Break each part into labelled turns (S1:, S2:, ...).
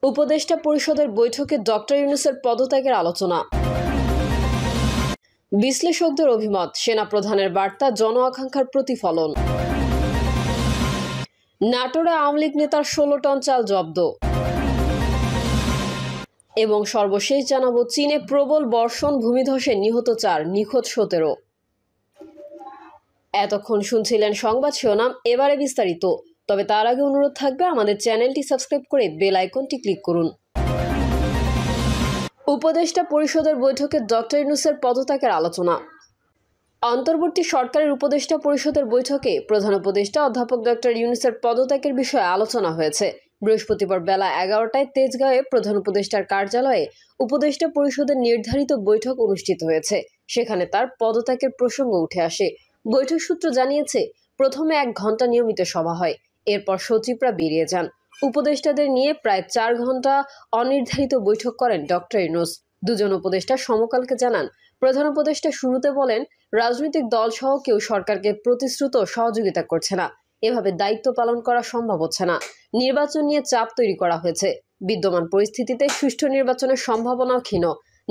S1: উপদেষ্টা পরিষদের বৈঠকে ডক্টর ইউনূসের পদত্যাগের আলোচনা। বিশ্লেষকদের অভিমত, সেনা প্রধানের বার্তা জন আকাঙ্ক্ষার প্রতিফলন। নাটোরে আওয়ামী লীগ নেতার 16 টন চাল জব্দ। এবং সর্বশেষ জানাবো, চীনে প্রবল বর্ষণ, ভূমিধসে নিহত 4, নিখোঁজ 17। এতক্ষণ শুনছিলেন সংবাদ শিরোনাম, এবারে বিস্তারিত। তবে তার আগে অনুরোধ থাকবে আমাদের চ্যানেলটি সাবস্ক্রাইব করে বেল আইকনটি ক্লিক করুন। উপদেষ্টা পরিষদের বৈঠকে ডক্টর ইউনূসের পদত্যাগের আলোচনা। অন্তর্বর্তী সরকারের উপদেষ্টা পরিষদের বৈঠকে প্রধান উপদেষ্টা অধ্যাপক ডক্টর ইউনূসের পদত্যাগের বিষয়ে আলোচনা হয়েছে। বৃহস্পতিবার বেলা 11টায় তেজগাঁওয়ে প্রধান উপদেষ্টার কার্যালয়ে উপদেষ্টা পরিষদের নির্ধারিত বৈঠক অনুষ্ঠিত হয়েছে। সেখানে তার পদত্যাগের প্রসঙ্গ উঠে আসে। বৈঠক সূত্র জানিয়েছে, প্রথমে 1 ঘন্টা নিয়মিত সভা হয়, এরপর সচিবরা বেরিয়ে যান। উপদেষ্টাদের নিয়ে প্রায় 4 ঘন্টা অনির্ধারিত বৈঠক করেন ডক্টর ইউনূস। দুজন উপদেষ্টা সমকালকে জানান, প্রধান উপদেষ্টা শুরুতে বলেন, রাজনৈতিক দল সহ কেউ সরকারকে প্রতিশ্রুত সহযোগিতা করছে না, এভাবে দায়িত্ব পালন করা সম্ভব হচ্ছে না। নির্বাচন নিয়ে চাপ তৈরি করা হয়েছে। বিদ্যমান পরিস্থিতিতে সুষ্ঠু নির্বাচনের সম্ভাবনাও ক্ষীণ।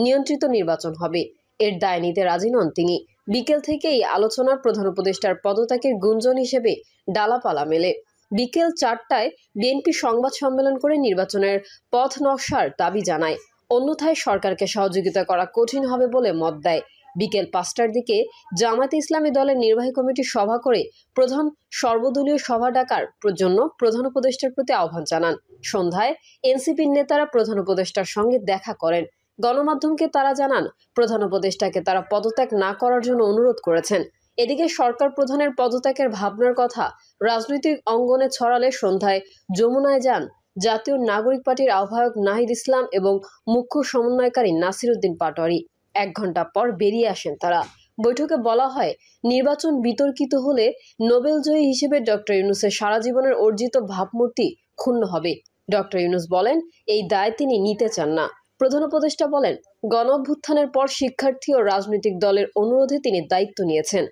S1: নিয়ন্ত্রিত নির্বাচন হবে, এর দায় নিতে রাজি নন তিনি। বিকেল থেকে এই আলোচনার প্রধান উপদেষ্টার পদত্যাগের গুঞ্জন হিসেবে ডালাপালা মেলে। বিকেল 4টায় বিএনপি সংবাদ সম্মেলন করে নির্বাচনের পথ নকশার দাবি জানায়। অন্যথায় সরকারকে সহযোগিতা করা কঠিন হবে বলে মত দেয়। বিকেল 5টার দিকে জামায়াতে ইসলামী দলের নির্বাহী কমিটির সভা করে প্রধান সর্বদলীয় সভা ডাকার জন্য প্রধান উপদেষ্টার প্রতি আহ্বান জানান। সন্ধ্যায় এনসিপির নেতারা প্রধান উপদেষ্টার সঙ্গে দেখা করেন। গণমাধ্যমকে তারা জানান, প্রধান উপদেষ্টাকে তারা পদত্যাগ না করার জন্য অনুরোধ করেছেন। এদিকে সরকার প্রধানের পদত্যাগের ভাবনার কথা রাজনৈতিক অঙ্গনে ছড়ালে সন্ধ্যায় যমুনায় যান জাতীয় নাগরিক পার্টির আহ্বায়ক নাহিদ ইসলাম এবং মুখ্য সমন্বয়কারী নাসির উদ্দিন পাটোয়ারি। 1 ঘন্টা পর বেরিয়ে আসেন তারা। বৈঠকে বলা হয়, নির্বাচন বিতর্কিত হলে নোবেলজয়ী হিসেবে ডক্টর ইউনূসের সারা জীবনের অর্জিত ভাবমূর্তি ক্ষুণ্ণ হবে। ডক্টর ইউনূস বলেন, এই দায় তিনি নিতে চান না। প্রধান উপদেষ্টা বলেন, গণঅভ্যুত্থানের পর শিক্ষার্থী ও রাজনৈতিক দলের অনুরোধে তিনি দায়িত্ব নিয়েছেন।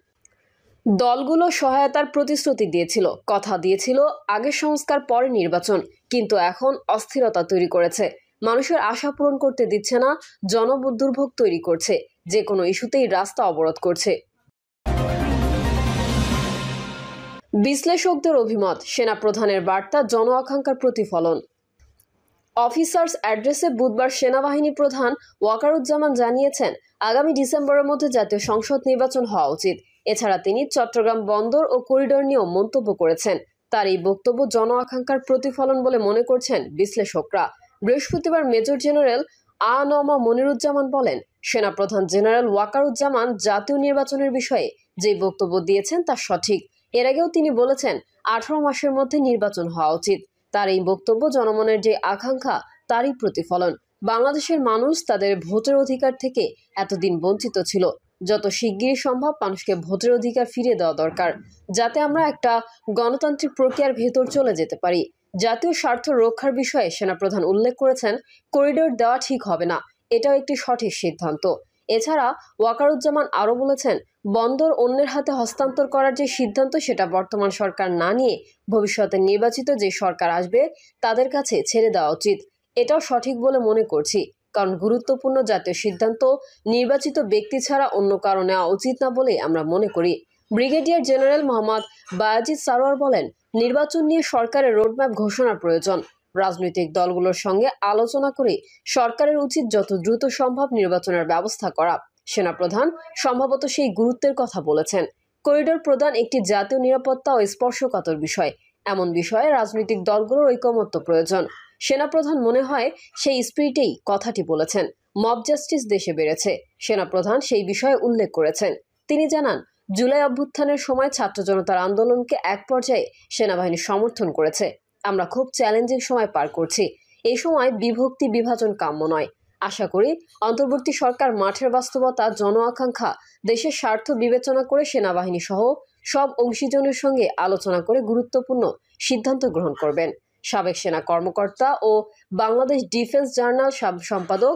S1: দলগুলো সহায়তার প্রতিশ্রুতি দিয়েছিল, কথা দিয়েছিল আগে সংস্কার পরে নির্বাচন, কিন্তু এখন অস্থিরতা তৈরি করেছে। মানুষের আশা পূরণ করতে দিচ্ছে না, জনদুর্ভোগ তৈরি করছে, যে কোনো ইস্যুতেই রাস্তা অবরোধ করছে। বিশ্লেষকদের অভিমত, সেনা প্রধানের বার্তা জন আকাঙ্ক্ষার প্রতিফলন। অফিসার্স অ্যাড্রেসে বুধবার সেনাবাহিনী প্রধান ওয়াকারুজ্জামান জানিয়েছেন, আগামী ডিসেম্বরের মধ্যে জাতীয় সংসদ নির্বাচন হওয়া উচিত। এছাড়া তিনি চট্টগ্রাম বন্দর ও করিডোর নিয়েও মন্তব্য করেছেন। তার এই বক্তব্য জন আকাঙ্ক্ষার প্রতিফলন বলে মনে করছেন বিশ্লেষকরা। বৃহস্পতিবার মেজর জেনারেল আ.ন.ম মনিরুজ্জামান বলেন, সেনাপ্রধান জেনারেল ওয়াকারুজ্জামান জাতীয় নির্বাচনের বিষয়ে যে বক্তব্য দিয়েছেন তা সঠিক। এর আগেও তিনি বলেছেন, 18 মাসের মধ্যে নির্বাচন হওয়া উচিত। তার এই বক্তব্য জনমনের যে আকাঙ্ক্ষা তারই প্রতিফলন। বাংলাদেশের মানুষ তাদের ভোটের অধিকার থেকে এতদিন বঞ্চিত ছিল। যত শিগগিরই সম্ভব মানুষকে ভোটের অধিকার ফিরিয়ে দেওয়া দরকার, যাতে আমরা একটা গণতান্ত্রিক প্রক্রিয়ার ভেতর চলে যেতে পারি। জাতীয় স্বার্থ রক্ষার বিষয়ে সেনাপ্রধান উল্লেখ করেছেন, করিডোর দেওয়া ঠিক হবে না, এটাও একটি সঠিক সিদ্ধান্ত। এছাড়া ওয়াকারুজ্জামান আরও বলেছেন, বন্দর অন্যের হাতে হস্তান্তর করার যে সিদ্ধান্ত সেটা বর্তমান সরকার না নিয়ে ভবিষ্যতে নির্বাচিত যে সরকার আসবে তাদের কাছে ছেড়ে দেওয়া উচিত। এটাও সঠিক বলে মনে করছি, কারণ গুরুত্বপূর্ণ জাতীয় সিদ্ধান্ত নির্বাচিত ব্যক্তি ছাড়া অন্য কারো নেওয়া উচিত না বলে আমরা মনে করি। ব্রিগেডিয়ার জেনারেল মোহাম্মদ বায়াজিদ সারোয়ার বলেন, নির্বাচন নিয়ে সরকারের রোডম্যাপ ঘোষণার প্রয়োজন। রাজনৈতিক দলগুলোর সঙ্গে আলোচনা করে সরকারের উচিত যত দ্রুত সম্ভব নির্বাচনের ব্যবস্থা করা। সেনাপ্রধান সম্ভবত সেই গুরুত্বের কথা বলেছেন। করিডোর প্রদান একটি জাতীয় নিরাপত্তা ও স্পর্শকাতর বিষয়। এমন বিষয়ে রাজনৈতিক দলগুলোর ঐকমত্য প্রয়োজন। সেনাপ্রধান মনে হয় সেই স্পিরিটেই কথাটি বলেছেন। মব জাস্টিস দেশে বেড়েছে, সেনাপ্রধান সেই বিষয়ে উল্লেখ করেছেন। তিনি জানান, জুলাই অভ্যুত্থানের সময় ছাত্র জনতার আন্দোলনকে এক পর্যায়ে সেনাবাহিনী সমর্থন করেছে। আমরা খুব চ্যালেঞ্জিং সময় পার করছি। এই সময় বিভক্তি বিভাজন কাম্য নয়। আশা করি অন্তর্বর্তী সরকার মাঠের বাস্তবতা, জন আকাঙ্ক্ষা, দেশের স্বার্থ বিবেচনা করে সেনাবাহিনী সহ সব অংশীজনের সঙ্গে আলোচনা করে গুরুত্বপূর্ণ সিদ্ধান্ত গ্রহণ করবেন। সাবেক সেনা কর্মকর্তা ও বাংলাদেশ ডিফেন্স জার্নাল সম্পাদক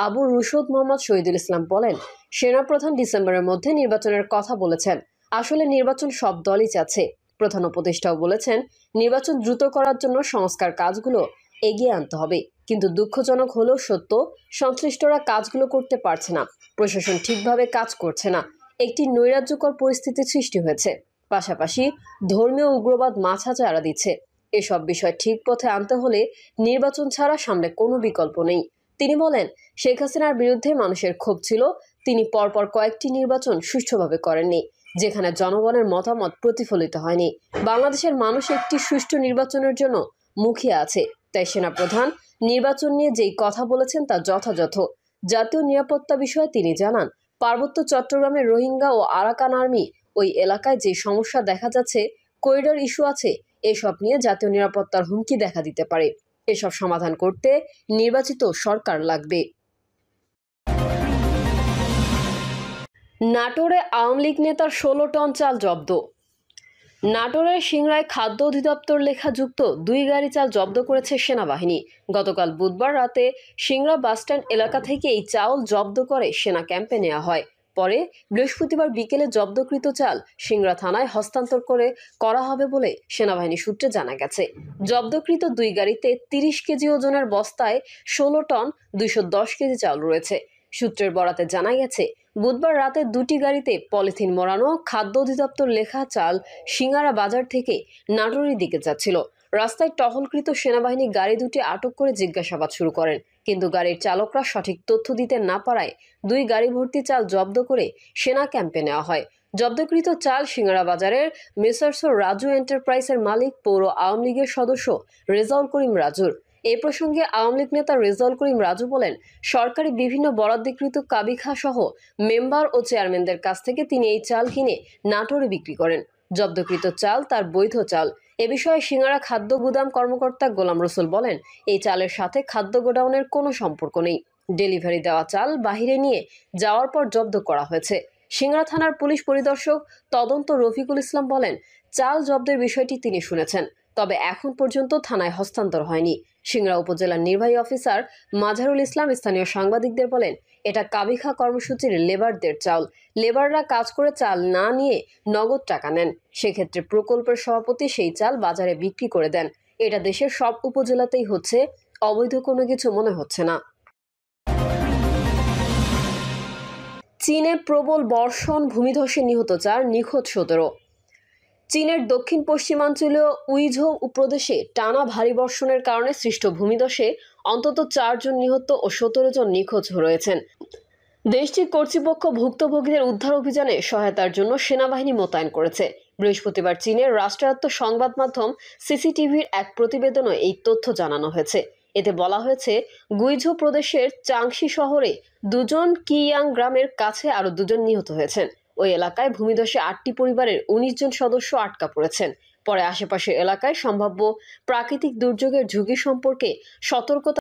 S1: আবু রুশদ মোহাম্মদ শহীদুল ইসলাম বলেন, সেনাপ্রধান ডিসেম্বরের মধ্যে নির্বাচনের কথা বলেছেন। আসলে নির্বাচন সব দলই চাচ্ছে। প্রধান উপদেষ্টাও বলেছেন, নির্বাচন দ্রুত করার জন্য সংস্কার কাজগুলো এগিয়ে আনতে হবে। কিন্তু দুঃখজনক হলেও সত্য, সংশ্লিষ্টরা কাজগুলো করতে পারছে না, প্রশাসন ঠিকভাবে কাজ করছে না, একটি নৈরাজ্যকর পরিস্থিতির সৃষ্টি হয়েছে। পাশাপাশি ধর্মীয় উগ্রবাদ মাথা চাড়া দিচ্ছে। এসব বিষয় ঠিক পথে আনতে হলে নির্বাচন ছাড়া সামনে কোনো বিকল্প নেই। তিনি বলেন, শেখ হাসিনার বিরুদ্ধে মানুষের ক্ষোভ ছিল, তিনি পরপর কয়েকটি নির্বাচন সুষ্ঠুভাবে করেননি, যেখানে জনগণের মতামত প্রতিফলিত হয়নি। বাংলাদেশের মানুষ একটি সুষ্ঠু নির্বাচনের জন্য মুখিয়ে আছে। তাই সেনাপ্রধান নির্বাচন নিয়ে যেই কথা বলেছেন তা যথাযথ। জাতীয় নিরাপত্তা বিষয়ে তিনি জানান, পার্বত্য চট্টগ্রামের রোহিঙ্গা ও আরাকান আর্মি ওই এলাকায় যে সমস্যা দেখা যাচ্ছে, করিডোর ইস্যু আছে, এসব নিয়ে জাতীয় নিরাপত্তার হুমকি দেখা দিতে পারে। এসব সমাধান করতে নির্বাচিত সরকার লাগবে। নাটোরে আওয়ামী লীগ নেতার 16 টন চাল জব্দ। নাটোরের সিংড়ায় খাদ্য অধিদপ্তর লেখাযুক্ত 2 গাড়ি চাল জব্দ করেছে সেনাবাহিনী। গতকাল বুধবার রাতে সিংড়া বাসস্ট্যান্ড এলাকা থেকে এই চাউল জব্দ করে সেনা ক্যাম্পে নেওয়া হয়। পরে বৃহস্পতিবার বিকেলে জব্দকৃত চাল সিংড়া থানায় হস্তান্তর করা হবে বলে সেনাবাহিনী সূত্রে জানা গেছে। জব্দকৃত 2 গাড়িতে 30 কেজি ওজনের বস্তায় 16 টন 210 কেজি চাল রয়েছে। সূত্রের বরাতে জানা গেছে, বুধবার রাতে 2টি গাড়িতে পলিথিন মোড়ানো খাদ্য অধিদপ্তর লেখা চাল সিঙ্গারা বাজার থেকে নাটোরের দিকে যাচ্ছিল। রাস্তায় টহলকৃত সেনাবাহিনী গাড়ি দুটি আটক করে জিজ্ঞাসাবাদ শুরু করেন, কিন্তু গাড়ির চালকরা সঠিক তথ্য দিতে না পারায় 2 গাড়ি ভর্তি চাল জব্দ করে সেনা ক্যাম্পে নেওয়া হয়। জব্দকৃত চাল সিঙ্গারা বাজারের মেসার্স রাজু এন্টারপ্রাইজের মালিক পৌর আওয়ামী লীগের সদস্য রেজাউল করিম রাজুর। এ প্রসঙ্গে আওয়ামী লীগ নেতা রেজাউল করিম রাজু বলেন, সরকারি বিভিন্ন বরাদ্দকৃত কাবিখা সহ মেম্বার ও চেয়ারম্যানদের কাছ থেকে তিনি এই চাল কিনে নাটোরে বিক্রি করেন। জব্দকৃত চাল তার বৈধ চাল। এ বিষয়ে সিঙ্গারা খাদ্য গুদাম কর্মকর্তা গোলাম রসুল বলেন, এই চালের সাথে খাদ্য গোডাউনের কোনো সম্পর্ক নেই। ডেলিভারি দেওয়া চাল বাহিরে নিয়ে যাওয়ার পর জব্দ করা হয়েছে। সিঙ্গারা থানার পুলিশ পরিদর্শক তদন্ত রফিকুল ইসলাম বলেন, চাল জব্দের বিষয়টি তিনি শুনেছেন, তবে এখন পর্যন্ত থানায় হস্তান্তর হয়নি। সিংড়া উপজেলার নির্বাহী অফিসার মাঝারুল ইসলাম স্থানীয় সাংবাদিকদের বলেন, এটা কাবিখা কর্মসূচির লেবারদের চাল। লেবাররা কাজ করে চাল না নিয়ে নগদ টাকা নেন। সেক্ষেত্রে প্রকল্পের সভাপতি সেই চাল বাজারে বিক্রি করে দেন। এটা দেশের সব উপজেলাতেই হচ্ছে, অবৈধ কোনো কিছু মনে হচ্ছে না। চীনে প্রবল বর্ষণ, ভূমিধসে নিহত 4, নিখোঁজ 17। চীনের দক্ষিণ পশ্চিমাঞ্চলীয় উইঝৌ প্রদেশে টানা ভারী বর্ষণের কারণে সৃষ্ট ভূমিধসে অন্তত 4 জন নিহত ও 17 জন নিখোঁজ রয়েছেন। দেশটির কর্তৃপক্ষ ভুক্তভোগীদের উদ্ধার অভিযানে সহায়তার জন্য সেনাবাহিনী মোতায়েন করেছে। বৃহস্পতিবার চীনের রাষ্ট্রায়ত্ত সংবাদ মাধ্যম সিসিটিভির এক প্রতিবেদনে এই তথ্য জানানো হয়েছে। এতে বলা হয়েছে, গুইঝৌ প্রদেশের চাংশি শহরে 2 জন, কিয়াং গ্রামের কাছে আরও 2 জন নিহত হয়েছেন। ওই এলাকায় ভূমিধসে 8টি পরিবারের 19 জন সদস্য আটকা পড়েছেন। পরে আশেপাশের এলাকায় সম্ভাব্য প্রাকৃতিক দুর্যোগের ঝুঁকি সম্পর্কে সতর্কতা